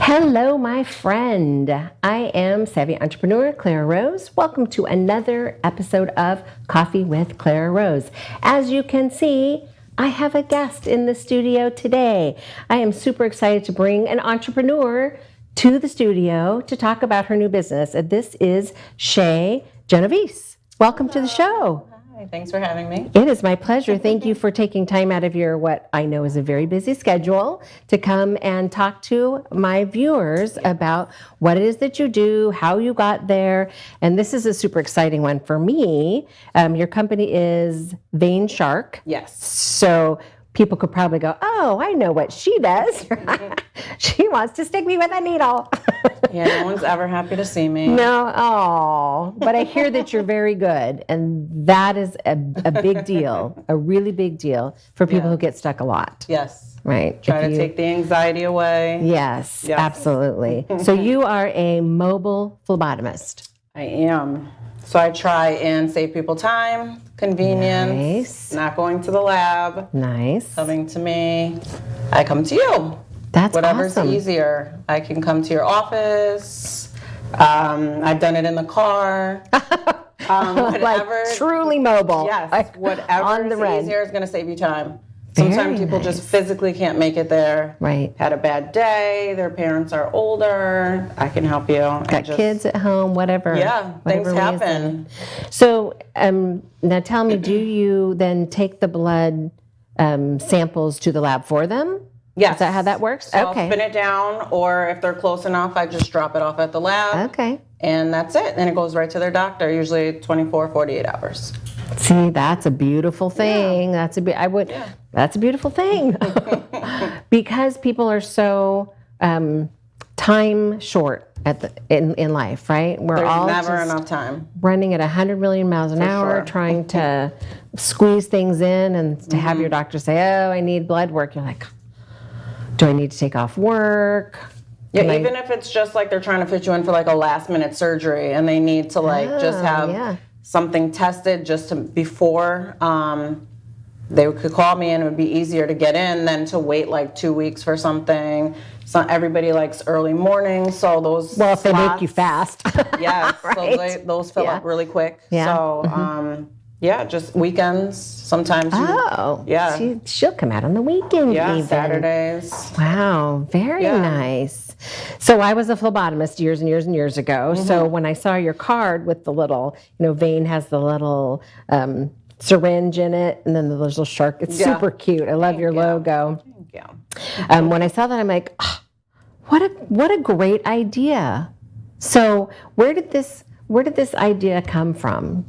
Hello, my friend. I am Savvy Entrepreneur Clara Rose. Welcome to another episode of Coffee with Clara Rose. As you can see, I have a guest in the studio today. I am super excited to bring an entrepreneur to the studio to talk about her new business. This is Chaila Genovese. Welcome to the show. Hi, thanks for having me. It is my pleasure. Thank you for taking time out of your, what I know is a very busy schedule, to come and talk to my viewers about what it is that you do, how you got there. And this is a super exciting one for me. Your company is Vein Shark. Yes. So people could probably go, oh, I know what she does. She wants to stick me with a needle. Yeah, no one's ever happy to see me. No, oh, but I hear that you're very good, and that is a big deal, a really big deal for people who get stuck a lot. Yes. Right. Try to take the anxiety away. Yes, absolutely. So you are a mobile phlebotomist. I am. So I try and save people time, convenience, not going to the lab, coming to me. I come to you. That's Whatever's awesome. easier. I can come to your office. I've done it in the car. Whatever. Like truly mobile. Yes. Like Whatever on the is easier is going to save you time. Sometimes people just physically can't make it there. Right. Had a bad day. Their parents are older. I can help you. Got kids at home, whatever. Yeah, things happen. So now tell me, do you then take the blood samples to the lab for them? Yes. Is that how that works? So I'll spin it down, or if they're close enough, I just drop it off at the lab. Okay. And that's it. And it goes right to their doctor, usually 24, 48 hours. See, that's a beautiful thing. Yeah. That's a beautiful thing. Because people are so time short in life, right? We're There's all never just enough time. running at 100 million miles an hour, trying to squeeze things in, and to have your doctor say, oh, I need blood work. You're like, do I need to take off work? Yeah, even if it's just like they're trying to fit you in for like a last minute surgery and they need to just have something tested just before they could call me, and it would be easier to get in than to wait like 2 weeks for something. So everybody likes early mornings, so those if they make you fast. Yes, Right? so those fill up really quick. Yeah. So just weekends sometimes. She'll come out on the weekend. Yeah, even. Saturdays. Wow, very nice. So I was a phlebotomist years and years and years ago. So when I saw your card with the little, Vein has the little syringe in it, and then the little shark. It's super cute. I love your logo. Thank you. When I saw that, I'm like, oh, what a great idea. So where did this idea come from?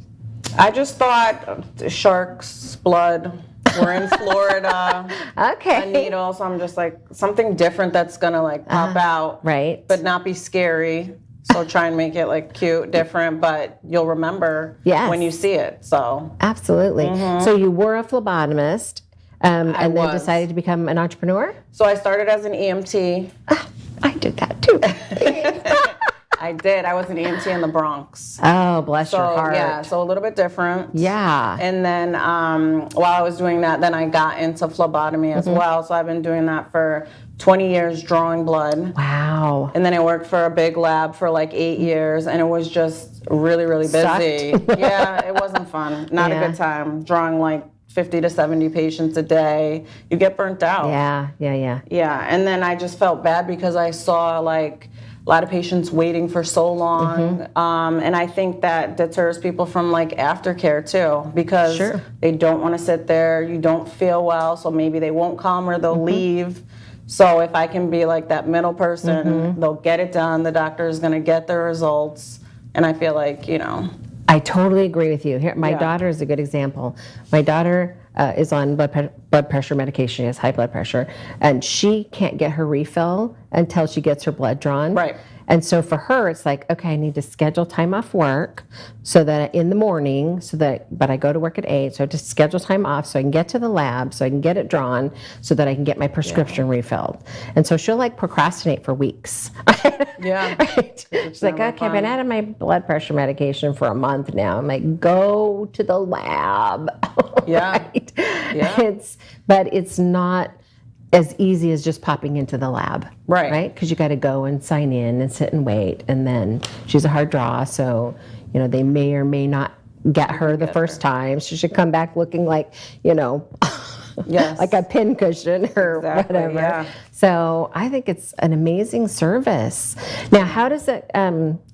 I just thought sharks, blood. We're in Florida. Okay. A needle, so I'm just like something different that's gonna pop out, right? But not be scary. So try and make it cute, different, but you'll remember when you see it. So absolutely. So you were a phlebotomist, and then decided to become an entrepreneur. So I started as an EMT. I did that too. I did. I was an EMT in the Bronx. Oh, bless your heart. Yeah, so a little bit different. Yeah. And then while I was doing that, then I got into phlebotomy as well. So I've been doing that for 20 years, drawing blood. Wow. And then I worked for a big lab for 8 years, and it was just really, really busy. Yeah, it wasn't fun. Not a good time. Drawing 50 to 70 patients a day. You get burnt out. Yeah. Yeah, and then I just felt bad because I saw a lot of patients waiting for so long. And I think that deters people from aftercare too, because they don't want to sit there. You don't feel well, so maybe they won't come or they'll leave. So if I can be that middle person, they'll get it done. The doctor is going to get the results. And I feel I totally agree with you. Here, my daughter is a good example. My daughter is on blood pressure medication. She has high blood pressure, and she can't get her refill until she gets her blood drawn. Right. And so for her, it's like, okay, I need to schedule time off work so that in the morning, but I go to work at 8, so I have to schedule time off so I can get to the lab, so I can get it drawn, so that I can get my prescription refilled. And so she'll procrastinate for weeks. Yeah. Right? She's like, okay, I've been out of my blood pressure medication for a month now. I'm like, go to the lab. Yeah. Right? Yeah. But it's not as easy as just popping into the lab. Right. Because you got to go and sign in and sit and wait. And then she's a hard draw, so, they may or may not get her the first time. She should come back looking like, yes. like a pin cushion or whatever. Yeah. So I think it's an amazing service. Now, how does it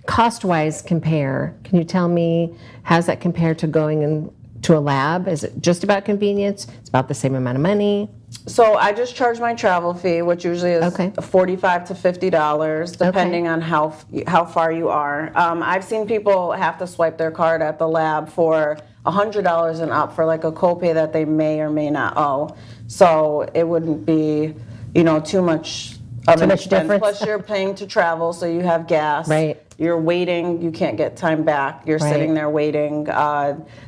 cost-wise compare? Can you tell me, how does that compare to going to a lab? Is it just about convenience? It's about the same amount of money? So I just charge my travel fee, which usually is $45 to $50, depending on how far you are. I've seen people have to swipe their card at the lab for $100 and up for like a copay that they may or may not owe. So it wouldn't be, too much of an expense. Difference. Plus you're paying to travel, so you have gas. Right. You're waiting, you can't get time back. You're sitting there waiting.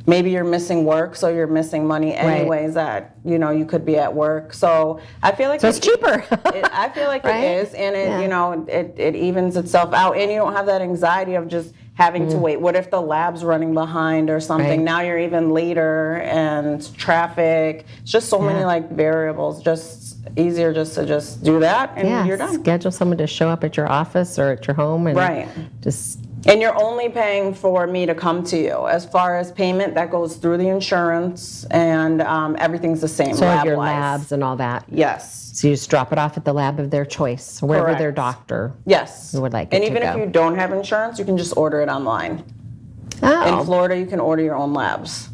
Maybe you're missing work, so you're missing money anyways that, you could be at work. So I feel like it's cheaper. I feel like it is, and it, it evens itself out, and you don't have that anxiety of just having to wait. What if the lab's running behind or something? Now you're even later, and traffic. It's just so many like variables. Just easier just to just do that, and you're done. Schedule someone to show up at your office or at your home, and and you're only paying for me to come to you. As far as payment, that goes through the insurance, and everything's the same. So your labs and all that. Yes. So you just drop it off at the lab of their choice, wherever their doctor would like it and even to if you don't have insurance, you can just order it online. Oh. In Florida, you can order your own labs.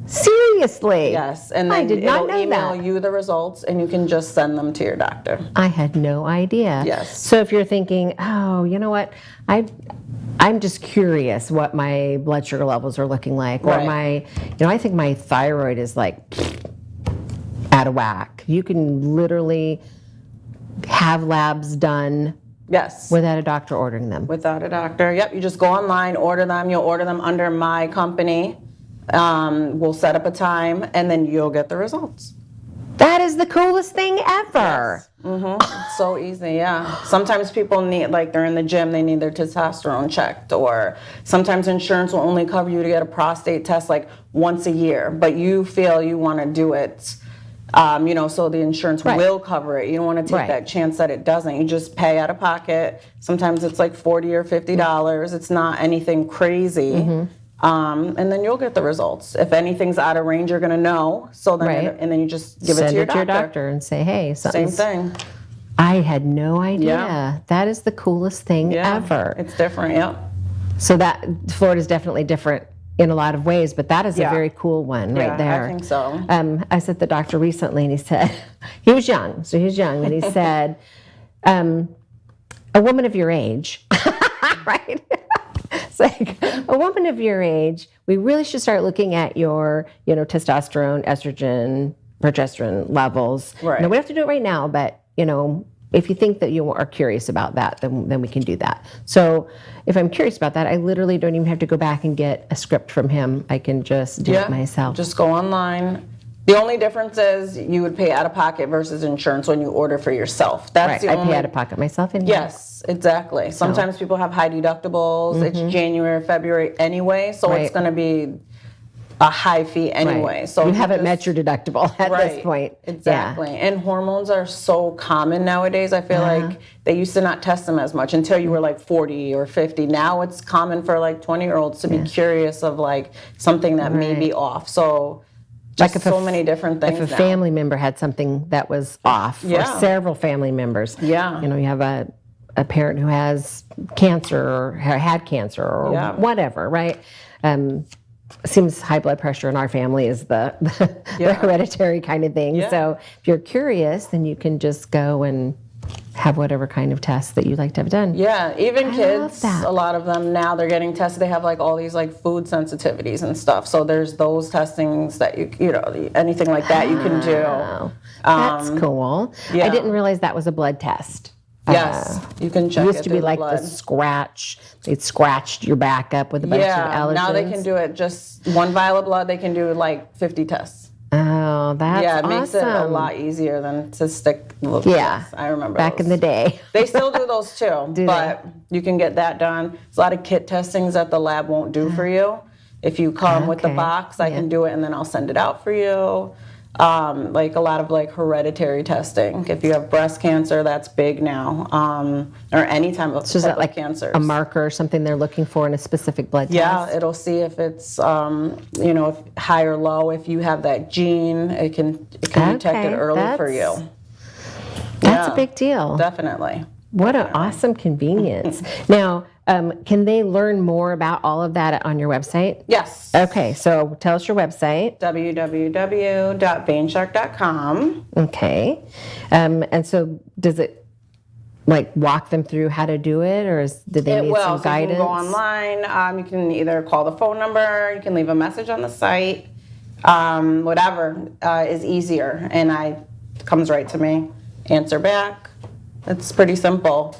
Seriously? Yes, and then it'll email you the results, and you can just send them to your doctor. I had no idea. Yes. So if you're thinking, oh, you know what, I'm just curious what my blood sugar levels are looking like, or my, I think my thyroid is like out of whack. You can literally have labs done. Yes. Without a doctor ordering them. Without a doctor. Yep. You just go online, order them. You'll order them under my company. We'll set up a time, and then you'll get the results. That is the coolest thing ever. Yes. It's so easy, yeah. Sometimes people need, like they're in the gym, they need their testosterone checked, or sometimes insurance will only cover you to get a prostate test like once a year, but you feel you want to do it, so the insurance will cover it. You don't want to take that chance that it doesn't. You just pay out of pocket. Sometimes it's like $40 or $50. It's not anything crazy. And then you'll get the results. If anything's out of range, you're going to know. So then, and then you just give it to your doctor and say, "Hey, same thing." I had no idea. Yeah. That is the coolest thing ever. It's different. Yeah. So that Florida's definitely different in a lot of ways, but that is a very cool one right there. I think so. I was at the doctor recently, and he said he was young, and he said, "A woman of your age, right?" It's like, a woman of your age, we really should start looking at your, testosterone, estrogen, progesterone levels. Right. Now, we don't have to do it right now, but, if you think that you are curious about that, then we can do that. So if I'm curious about that, I literally don't even have to go back and get a script from him. I can just do it myself. Just go online. The only difference is you would pay out of pocket versus insurance when you order for yourself. That's the only. I pay out of pocket myself. Yes, exactly. Sometimes people have high deductibles. It's January, February anyway, so it's going to be a high fee anyway. So you haven't met your deductible at this point. Exactly. And hormones are so common nowadays. I feel like they used to not test them as much until you were like 40 or 50. Now it's common for like 20-year-olds to be curious of like something that may be off. So just like so many different things. If a family member had something that was off, or several family members, you have a parent who has cancer or had cancer or whatever, right? Seems high blood pressure in our family is the hereditary kind of thing. So if you're curious, then you can just go and have whatever kind of test that you'd like to have done. Yeah, even kids, a lot of them now, they're getting tested. They have like all these like food sensitivities and stuff. So there's those testings that anything like that you can do. That's cool. Yeah. I didn't realize that was a blood test. Yes, you can check it. It used to be like the scratch. They'd scratched your back up with a bunch of allergens. Now they can do it just one vial of blood. They can do like 50 tests. Oh, that's it makes it a lot easier than to stick little tests. I remember back those. in the day. They still do those too, but you can get that done. There's a lot of kit testings that the lab won't do for you. If you come with the box, I can do it, and then I'll send it out for you. like a lot of like hereditary testing. If you have breast cancer, that's big now, or any type of, So is that like cancers. a marker or something they're looking for in a specific blood Yeah, test? it'll see if it's if high or low. If you have that gene, it can detect it early for you. That's a big deal. Definitely. What an awesome convenience. Now, can they learn more about all of that on your website? Yes. Okay, so tell us your website. www.veinshark.com. Okay. And so does it like walk them through how to do it, or did they need some guidance? You can go online. You can either call the phone number, you can leave a message on the site, whatever is easier. And comes right to me, answer back. It's pretty simple.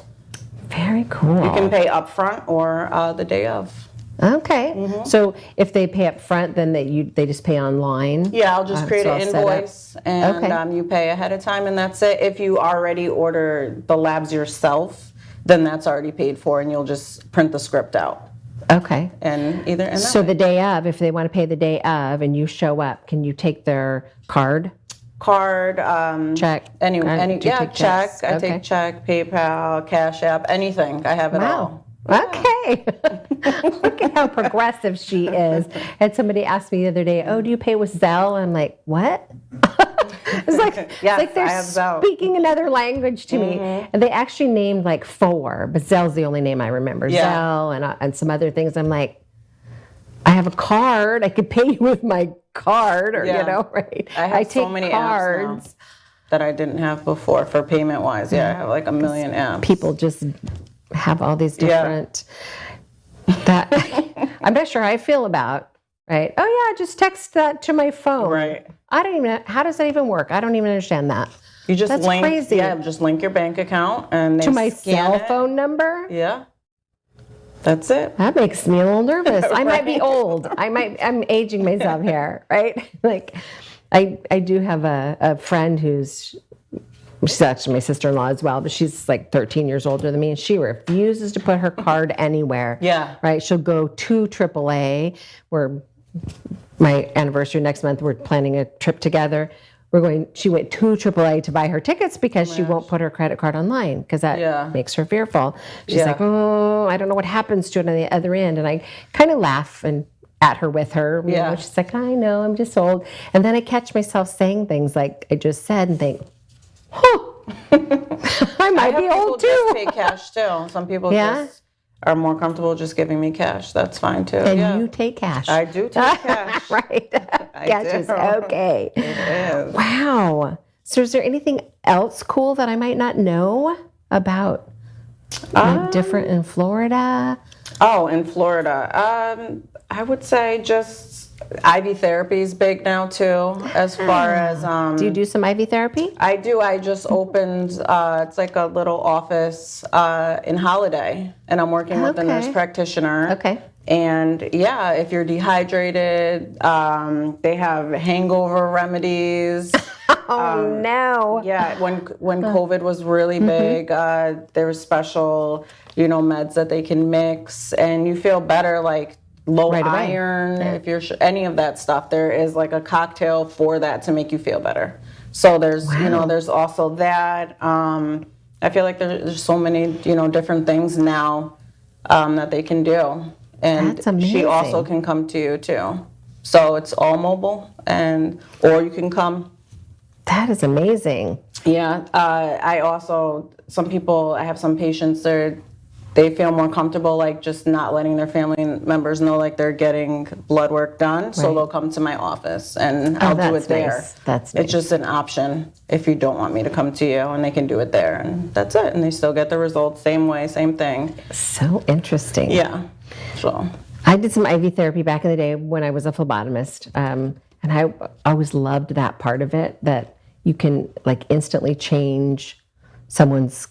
Very cool. You can pay upfront or the day of. Okay. So if they pay up front, then they just pay online? Yeah, I'll just create an invoice and you pay ahead of time and that's it. If you already order the labs yourself, then that's already paid for and you'll just print the script out. Okay. So the day of, if they want to pay the day of and you show up, can you take their card? Check. Check. I take check, PayPal, Cash App, anything. I have it all. Okay. Look at how progressive she is. And somebody asked me the other day, "Oh, do you pay with Zelle?" I'm like, "What?" It's like they're speaking another language to me. And they actually named like 4, but Zelle's the only name I remember. Zelle and some other things. I'm like, I have a card. I could pay you with my card, or right? I have so many apps now that I didn't have before for payment wise. Yeah, I have like a million apps. People just have all these different that I'm not sure how I feel about. Right? Oh yeah, just text that to my phone. Right. I don't even know, how does that even work? I don't even understand that. You just link. Crazy. Yeah, just link your bank account and to my cell phone number. Yeah. That's it. That makes me a little nervous. I might be old. I'm aging myself here, right? Like, I do have a friend she's actually my sister-in-law as well, but she's like 13 years older than me, and she refuses to put her card anywhere. Yeah. Right? She'll go to AAA, where my anniversary next month, we're planning a trip together. She went to AAA to buy her tickets because she won't put her credit card online because that makes her fearful. She's like, oh, I don't know what happens to it on the other end. And I kind of laugh at her with her. You know, she's like, I know, I'm just old. And then I catch myself saying things like I just said and think, I might be old too. Just pay cash too. Some people just are more comfortable just giving me cash. That's fine too. And you take cash. I do take cash. Right. Cash is okay. It is. Wow. So is there anything else cool that I might not know about different in Florida? Oh, in Florida. I would say just IV therapy is big now too, as far as do you do some IV therapy? I do. I just opened it's like a little office in Holiday, and I'm working with a nurse practitioner. Okay. And if you're dehydrated, they have hangover remedies. Oh no. Yeah, when COVID was really big, there were special, meds that they can mix, and you feel better, like low iron, if you're any of that stuff. There is like a cocktail for that to make you feel better. So there's there's also that. I feel like there's so many different things now that they can do, and that's amazing. She also can come to you too. So it's all mobile, or you can come. That is amazing. Yeah, I have some patients they feel more comfortable like just not letting their family members know like they're getting blood work done, so they'll come to my office and I'll do it there. That's nice. It's just an option if you don't want me to come to you, and they can do it there, and that's it, and they still get the results same way, same thing. So interesting. Yeah. So I did some IV therapy back in the day when I was a phlebotomist, and I always loved that part of it, that you can like instantly change someone's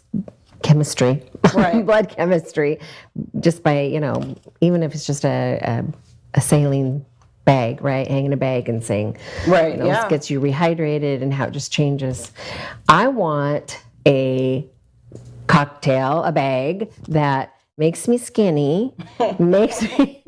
chemistry, blood chemistry, just by, even if it's just a saline bag, right? Hanging a bag and saying, this gets you rehydrated, and how it just changes. I want a cocktail, a bag that makes me skinny, makes me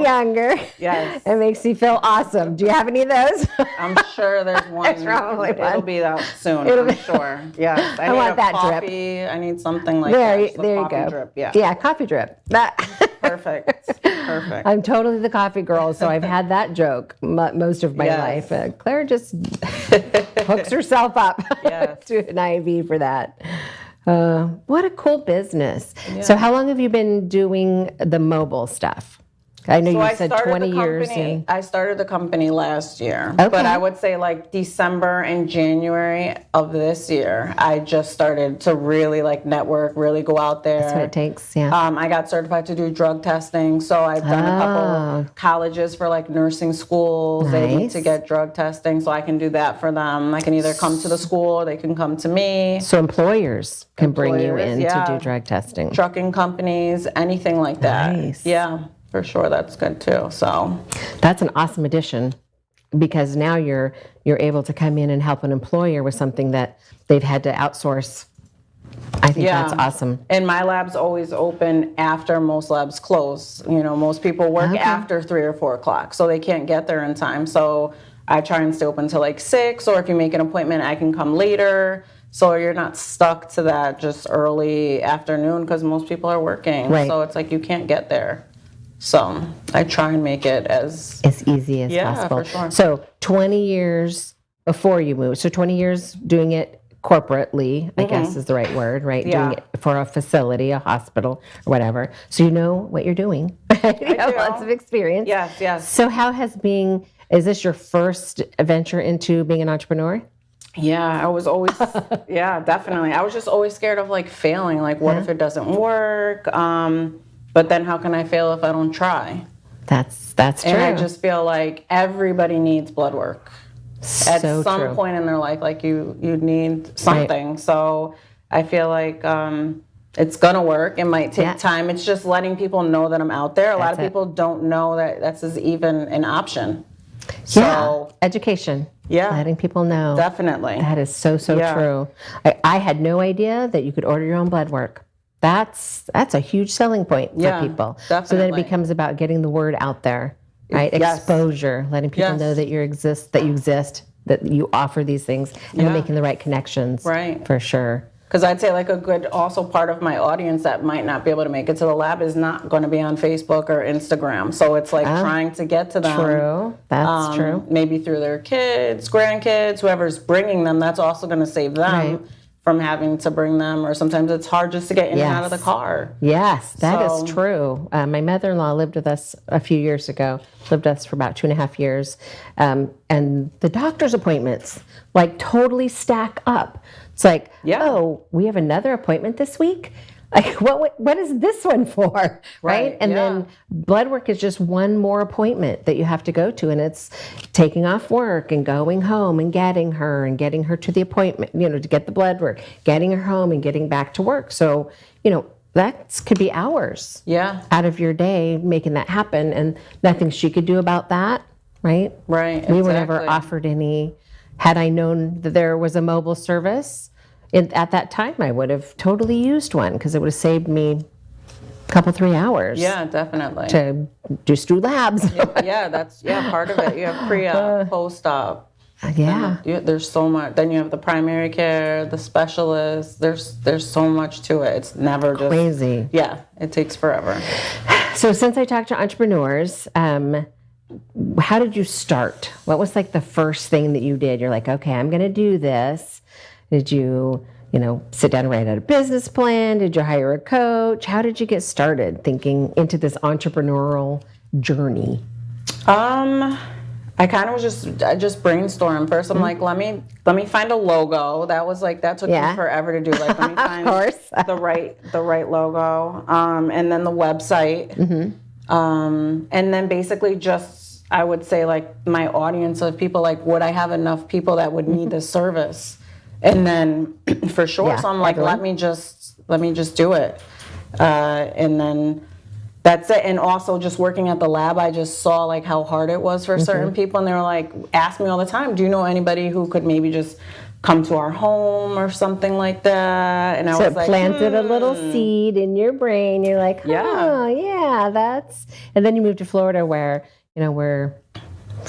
younger, yes, and makes me feel awesome. Do you have any of those? I'm sure there's one. It'll be out soon. I'm sure. Yes, I need want that coffee. Drip. I need something like there, that. There you go. Drip. Yeah. Yeah, coffee drip. That. Perfect. Perfect. I'm totally the coffee girl, so I've had that joke most of my life. Claire just hooks herself up to an IV for that. What a cool business. Yeah. So how long have you been doing the mobile stuff? I know you said 20 years. I started the company last year, but I would say like December and January of this year, I just started to really like network, really go out there. That's what it takes, yeah. I got certified to do drug testing, so I've done a couple of colleges for like nursing schools. Nice. They need to get drug testing, so I can do that for them. I can either come to the school or they can come to me. So employers can bring you in to do drug testing. Trucking companies, anything like that. Nice. Yeah. For sure, that's good too. So that's an awesome addition, because now you're able to come in and help an employer with something that they've had to outsource. I think that's awesome. And my lab's always open after most labs close. You know, most people work after 3 or 4 o'clock, so they can't get there in time. So I try and stay open till like 6, or if you make an appointment, I can come later. So you're not stuck to that just early afternoon, because most people are working. Right. So it's like you can't get there. So I try and make it as easy as possible. For sure. So 20 years before you moved. So 20 years doing it corporately, I guess is the right word, right? Yeah. Doing it for a facility, a hospital, or whatever. So you know what you're doing. You have lots of experience. Yes, yes. So how has is this your first venture into being an entrepreneur? Yeah, I was always, definitely. I was just always scared of like failing. Like, what if it doesn't work? But then how can I fail if I don't try? That's true. And I just feel like everybody needs blood work. At some point in their life, like you need something. Right. So I feel like it's going to work. It might take time. It's just letting people know that I'm out there. A lot of people don't know that that's even an option. So, education. Yeah. Letting people know. Definitely. That is so true. I had no idea that you could order your own blood work. That's a huge selling point for people. Definitely. So then it becomes about getting the word out there, right? Yes. Exposure, letting people know that you exist, that you offer these things, and then making the right connections. Right. For sure. Because I'd say like a good also part of my audience that might not be able to make it to the lab is not going to be on Facebook or Instagram. So it's like trying to get to them. True. That's true. Maybe through their kids, grandkids, whoever's bringing them, that's also going to save them from having to bring them. Or sometimes it's hard just to get in and out of the car. Yes, that is true. My mother-in-law lived with us a few years ago, lived with us for about 2.5 years. And the doctor's appointments like totally stack up. It's like, oh, we have another appointment this week? Like, what is this one for, right? And then blood work is just one more appointment that you have to go to, and it's taking off work and going home and getting her to the appointment, to get the blood work, getting her home and getting back to work. So, that could be hours out of your day making that happen, and nothing she could do about that, right? Right, We were never offered any. Had I known that there was a mobile service, at that time, I would have totally used one, because it would have saved me a couple, 3 hours. Yeah, definitely. To just do labs. That's part of it. You have pre-op, post-op. There's so much. Then you have the primary care, the specialists. There's so much to it. It's never just crazy. Yeah, it takes forever. So since I talked to entrepreneurs, how did you start? What was like the first thing that you did? You're like, okay, I'm going to do this. Did you, sit down and write out a business plan? Did you hire a coach? How did you get started thinking into this entrepreneurial journey? I kind of I just brainstormed first. I'm like, let me find a logo. That was like, that took me forever to do. Like, let me find the right logo. And then the website. And then basically just, I would say like my audience of people, like, would I have enough people that would need this service? And then for sure, so I'm like, let me just do it. And then that's it. And also just working at the lab, I just saw like how hard it was for certain people. And they were like, ask me all the time, do you know anybody who could maybe just come to our home or something like that. And I So was it like, planted a little seed in your brain. You're like, oh, Yeah. that's, and then you moved to Florida where, where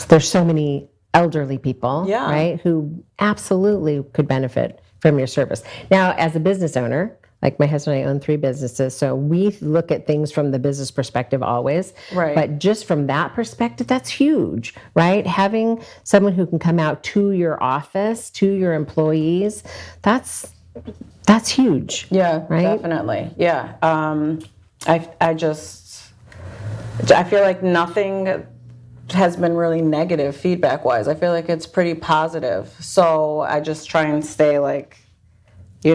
there's so many elderly people, Yeah. right, who absolutely could benefit from your service. Now, as a business owner, like my husband and I own 3 businesses, so we look at things from the business perspective always. Right. But just from that perspective, that's huge, right? Having someone who can come out to your office, to your employees, that's huge. Yeah, right? Definitely. Yeah. I feel like nothing has been really negative feedback wise. I feel like it's pretty positive. So I just try and stay like, I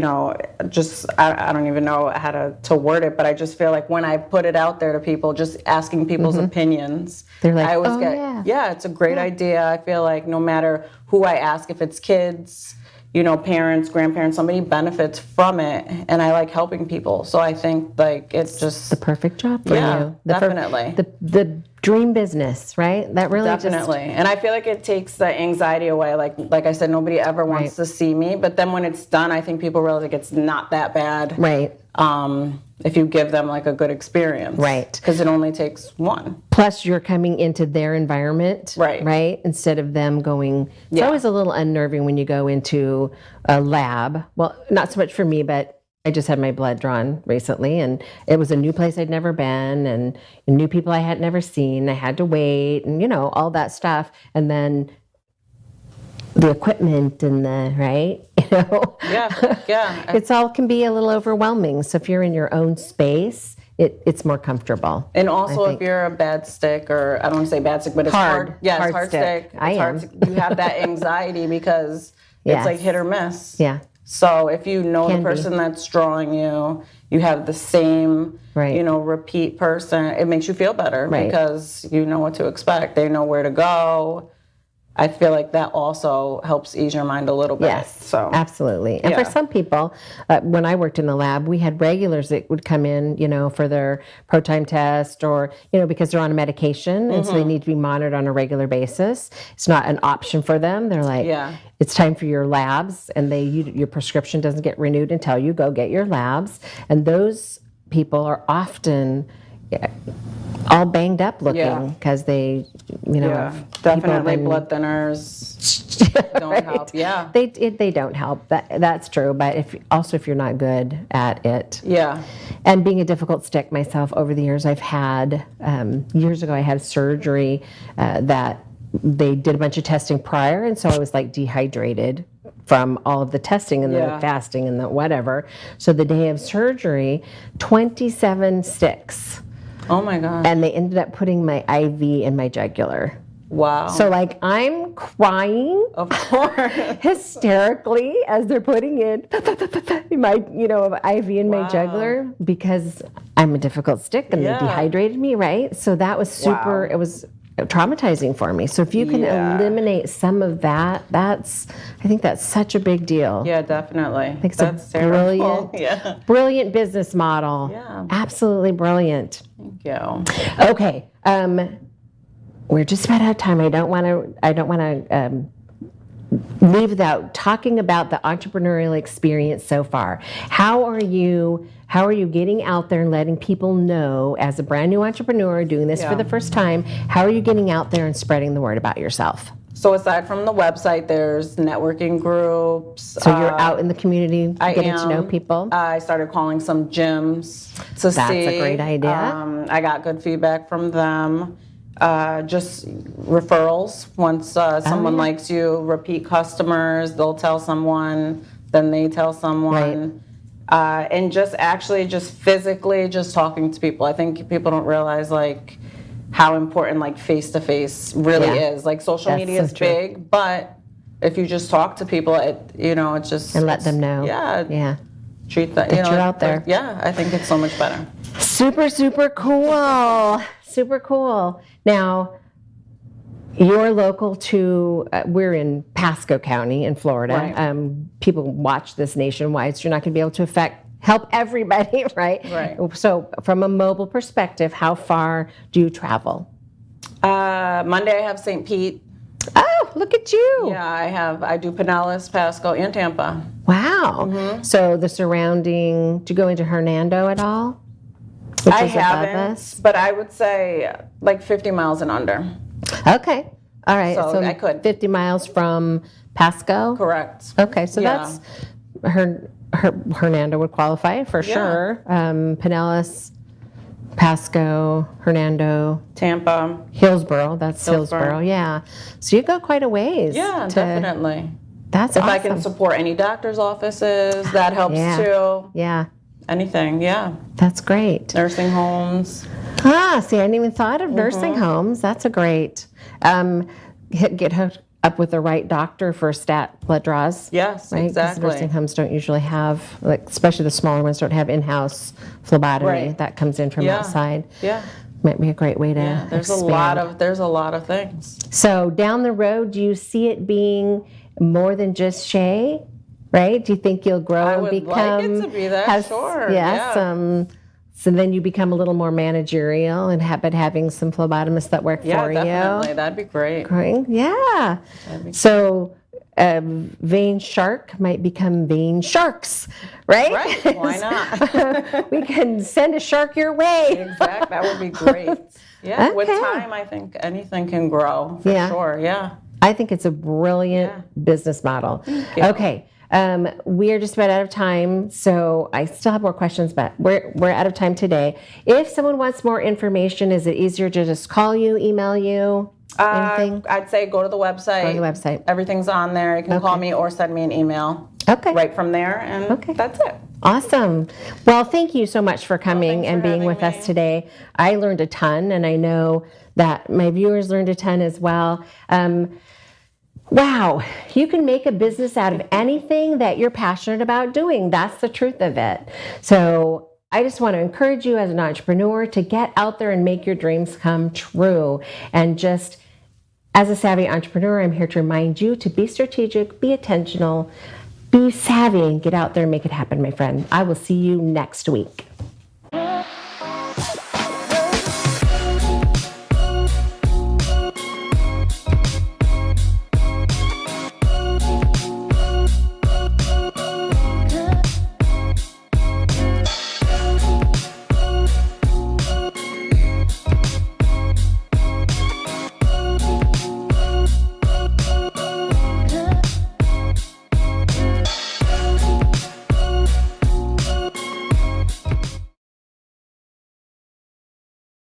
don't even know how to word it, but I just feel like when I put it out there to people, just asking people's opinions, They're like, I always oh, get, yeah. It's a great idea. I feel like no matter who I ask, if it's kids, parents, grandparents, somebody benefits from it, and I like helping people. So I think like it's just the perfect job for you. Definitely. The dream business, right? That really Definitely. And I feel like it takes the anxiety away. Like I said, nobody ever wants to see me, but then when it's done, I think people realize like it's not that bad. Right. If you give them like a good experience. Right. Because it only takes one. Plus you're coming into their environment. Right. Instead of them going, it's always a little unnerving when you go into a lab. Well, not so much for me, but I just had my blood drawn recently, and it was a new place I'd never been, and new people I had never seen. I had to wait, and all that stuff, and then the equipment and the Yeah. It's all can be a little overwhelming. So if you're in your own space, it's more comfortable. And also, if you're a bad stick, or I don't want to say bad stick, but it's hard. Yeah, it's hard stick. You have that anxiety because it's like hit or miss. Yeah. So if you know the person that's drawing you, you have the same, repeat person, it makes you feel better because you know what to expect. They know where to go. I feel like that also helps ease your mind a little bit. Yes, so absolutely. And for some people, when I worked in the lab, we had regulars that would come in, for their pro-time test or, because they're on a medication and so they need to be monitored on a regular basis. It's not an option for them. They're like, it's time for your labs, and your prescription doesn't get renewed until you go get your labs. And those people are often all banged up looking because they, definitely blood thinners don't help. Yeah, they don't help. That's true. But if you're not good at it, and being a difficult stick myself over the years, I've had years ago I had surgery that they did a bunch of testing prior, and so I was like dehydrated from all of the testing and the fasting and the whatever. So the day of surgery, 27 sticks. Oh my God. And they ended up putting my IV in my jugular. Wow. So I'm crying, of course, hysterically as they're putting in my, IV in my jugular because I'm a difficult stick and they dehydrated me, right? So that was super, it was traumatizing for me. So if you can eliminate some of that, I think that's such a big deal. Yeah, definitely. I think it's a brilliant, brilliant business model. Yeah. Absolutely brilliant. Thank you. Okay. We're just about out of time. I don't want to leave without talking about the entrepreneurial experience so far. How are you getting out there and letting people know, as a brand new entrepreneur doing this for the first time, how are you getting out there and spreading the word about yourself? So aside from the website, there's networking groups. So you're out in the community getting to know people? I started calling some gyms to see. That's a great idea. I got good feedback from them. Just referrals. Once someone likes you, repeat customers, they'll tell someone, then they tell someone. And just physically just talking to people. I think people don't realize how important face-to-face really is. Social media is big, but if you just talk to people, it's just... And let them know. Yeah. Treat that, you're out there. Yeah, I think it's so much better. Super, super cool. Super cool. Now, you're local to, we're in Pasco County in Florida. Right. People watch this nationwide, so you're not going to be able to help everybody, right? Right. So from a mobile perspective, how far do you travel? Monday I have St. Pete. Oh, Oh, look at you. Yeah, I do Pinellas, Pasco, and Tampa. Wow. So the surrounding, do you go into Hernando at all? Which I is above haven't, us? but I would say like 50 miles and under. Okay. All right. So I could. 50 miles from Pasco? Correct. Okay. So Yeah. that's Hernando would qualify for sure. Pinellas, Pasco, Hernando, Tampa. Hillsborough. That's Hillsborough. Yeah. So you go quite a ways. Yeah, definitely. That's If awesome. I can support any doctor's offices, that helps too. Yeah. Anything, yeah. That's great. Nursing homes. See, I didn't even thought of nursing homes. That's a great. Get hooked up with the right doctor for stat blood draws. Yes, right? 'Cause exactly. nursing homes don't usually have, like, especially the smaller ones, don't have in-house phlebotomy. Right. That comes in from Yeah. outside. Yeah. Might be a great way to There's expand. there's a lot of things. So down the road, do you see it being more than just Shay? Right? Do you think you'll grow I and would become? like it to be that, sure. Yeah. Yeah. So then you become a little more managerial and but having some phlebotomists that work Yeah, for definitely. you. That'd be great. Great. Yeah. So vein shark might become vein sharks, right? Right. Why not? We can send a shark your way. Exactly. That would be great. Yeah. With Okay. time, I think anything can grow for sure. Yeah. I think it's a brilliant business model. Okay. We are just about out of time, so I still have more questions, but we're out of time today. If someone wants more information, is it easier to just call you, email you, anything? I'd say go to the website. Go to the website. Everything's on there. You can call me or send me an email. Okay. Right from there, and that's it. Awesome. Well, thank you so much for coming thanks and for being having with us me. today. I learned a ton, and I know that my viewers learned a ton as well. Wow, you can make a business out of anything that you're passionate about doing. That's the truth of it. So I just want to encourage you as an entrepreneur to get out there and make your dreams come true. And just as a savvy entrepreneur, I'm here to remind you to be strategic, be intentional, be savvy, and get out there and make it happen, my friend. I will see you next week.